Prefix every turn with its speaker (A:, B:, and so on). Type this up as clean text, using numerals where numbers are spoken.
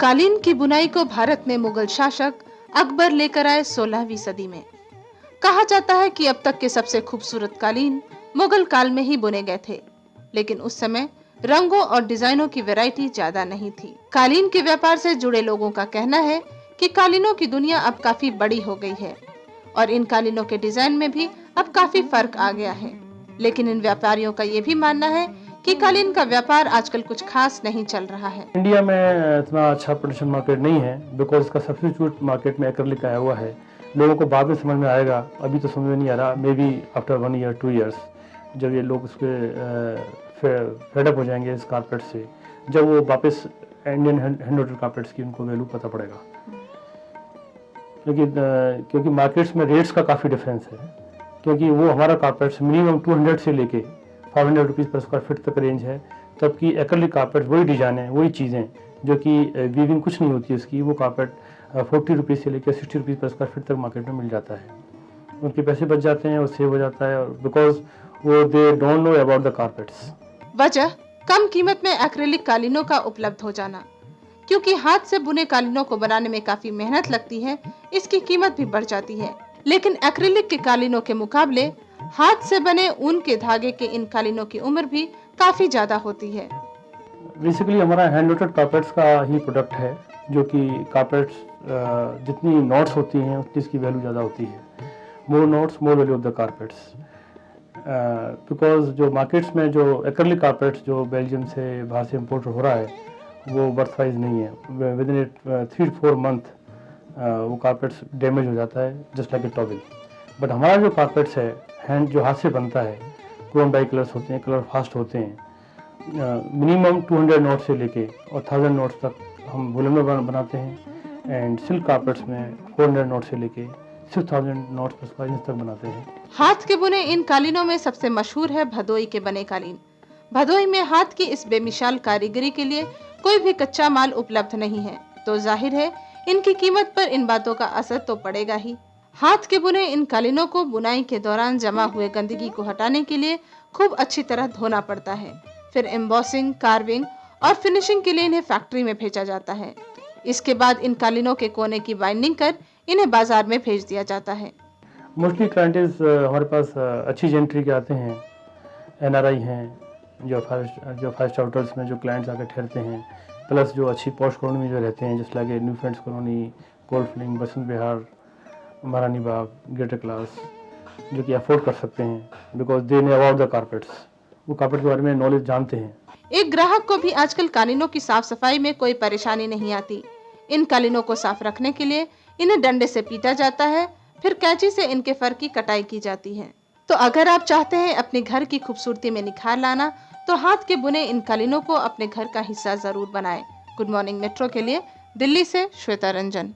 A: कालीन की बुनाई को भारत में मुगल शासक अकबर लेकर आए 16वीं सदी में। कहा जाता है कि अब तक के सबसे खूबसूरत कालीन मुगल काल में ही बुने गए थे, लेकिन उस समय रंगों और डिजाइनों की वैरायटी ज्यादा नहीं थी। कालीन के व्यापार से जुड़े लोगों का कहना है कि कालीनों की दुनिया अब काफी बड़ी हो गई है और इन कालीनों के डिजाइन में भी अब काफी फर्क आ गया है। लेकिन इन व्यापारियों का ये भी मानना है कि कालीन का व्यापार आजकल कुछ खास नहीं चल रहा है।
B: इंडिया में इतना अच्छा प्रोडक्शन मार्केट नहीं है, बिकॉज इसका सब्स्टिट्यूट मार्केट में एक्रिलिक आया हुआ है। लोगों को बाद में समझ में आएगा, अभी तो समझ में नहीं आ रहा। May be after 1 year 2 years जब ये लोग उसके फेडअप हो जाएंगे इस कारपेट से, जब वो वापस इंडियन हैंड कारपेट्स की उनको वैल्यू पता पड़ेगा। क्योंकि मार्केट्स में रेट्स का काफ़ी डिफरेंस है। क्योंकि वो हमारा कारपेट्स मिनिमम 200 से लेके 500 रुपीज़ पर स्क्वायर फीट तक रेंज है, तबकि एक्रिलिक कारपेट वही डिजाइन है, वही चीज़ें जो कि वीविंग कुछ नहीं होती है उसकी, वो कारपेट 40 रुपीज़ से लेकर 60 रुपीज़ पर स्क्वायर फीट तक मार्केट में मिल जाता है। उनके पैसे बच जाते हैं और सेव हो जाता है, बिकॉज वो they don't know about the carpets.
A: वजह कम कीमत में एक्रिलिक कालीनों का उपलब्ध हो जाना। क्योंकि हाथ से बुने कालीनों को बनाने में काफी मेहनत लगती है, इसकी कीमत भी बढ़ जाती है। लेकिन एक्रिलिक के कालीनों के मुकाबले हाथ से बने ऊन के धागे के इन कालीनों की उम्र भी काफी ज्यादा होती है।
B: बेसिकली हमारा हैंड रोटेड कारपेट्स का ही प्रोडक्ट है, जो कि कारपेट्स जितनी नॉट्स होती हैं उतनी इसकी वैल्यू ज़्यादा होती है। More knots more value of the carpets, because जो मार्केट्स में जो एक्रिलिक कारपेट्स जो बेल्जियम से बाहर से इम्पोर्ट हो रहा है वो वर्थ वाइज नहीं है। विद इन 3-4 मंथ वो कारपेट्स डैमेज हो जाता है, just like a towel. But हमारा जो कारपेट्स है हैंड जो हाथ से बनता है, क्रोम डाई कलर्स होते हैं, कलर फास्ट होते हैं। मिनिमम 200 नोट से लेके और 1000 नोट्स तक हम वुलन में बनाते हैं, एंड सिल्क कारपेट्स में 400 नोट से लेके 6000 नोट्स पर स्क्वायर इंच तक बनाते हैं।
A: हाथ के बुने इन कालीनों में सबसे मशहूर है भदोई के बने कालीन। भदोई में हाथ की इस बेमिसाल कारीगरी के लिए कोई भी कच्चा माल उपलब्ध नहीं है, तो जाहिर है इनकी कीमत पर इन बातों का असर तो पड़ेगा ही। हाथ के बुने इन कालीनों को बुनाई के दौरान जमा हुए गंदगी को हटाने के लिए खूब अच्छी तरह धोना पड़ता है। फिर एम्बॉसिंग, कार्विंग और फिनिशिंग के लिए इन्हें फैक्ट्री में भेजा जाता है। इसके बाद इन कालीनों के कोने की बाइंडिंग कर इन्हें बाजार में भेज दिया जाता है।
B: मोस्टली क्लाइंट्स हमारे पास अच्छी जेंट्री के आते हैं, NRI हैं, जो 5 स्टार होटल्स में जो क्लाइंट्स आकर ठहरते हैं, प्लस जो अच्छी पॉश कॉलोनी में जो रहते हैं, जैसे like new friends colony, golf links, Basant Vihar, Maharani Bagh, greater class, जो कि अफोर्ड कर सकते हैं, because they know about the carpets, वो कारपेट के बारे में नॉलेज जानते हैं।
A: एक ग्राहक को भी आजकल कालीनों की साफ सफाई में कोई परेशानी नहीं आती। इन कालीनों को साफ रखने के लिए इन्हें डंडे से पीटा जाता है, फिर कैंची से इनके फर की कटाई की जाती है। तो अगर आप चाहते हैं अपने घर की खूबसूरती में निखार लाना, तो हाथ के बुने इन कालीनों को अपने घर का हिस्सा जरूर बनाएं। गुड मॉर्निंग मेट्रो के लिए दिल्ली से श्वेता रंजन।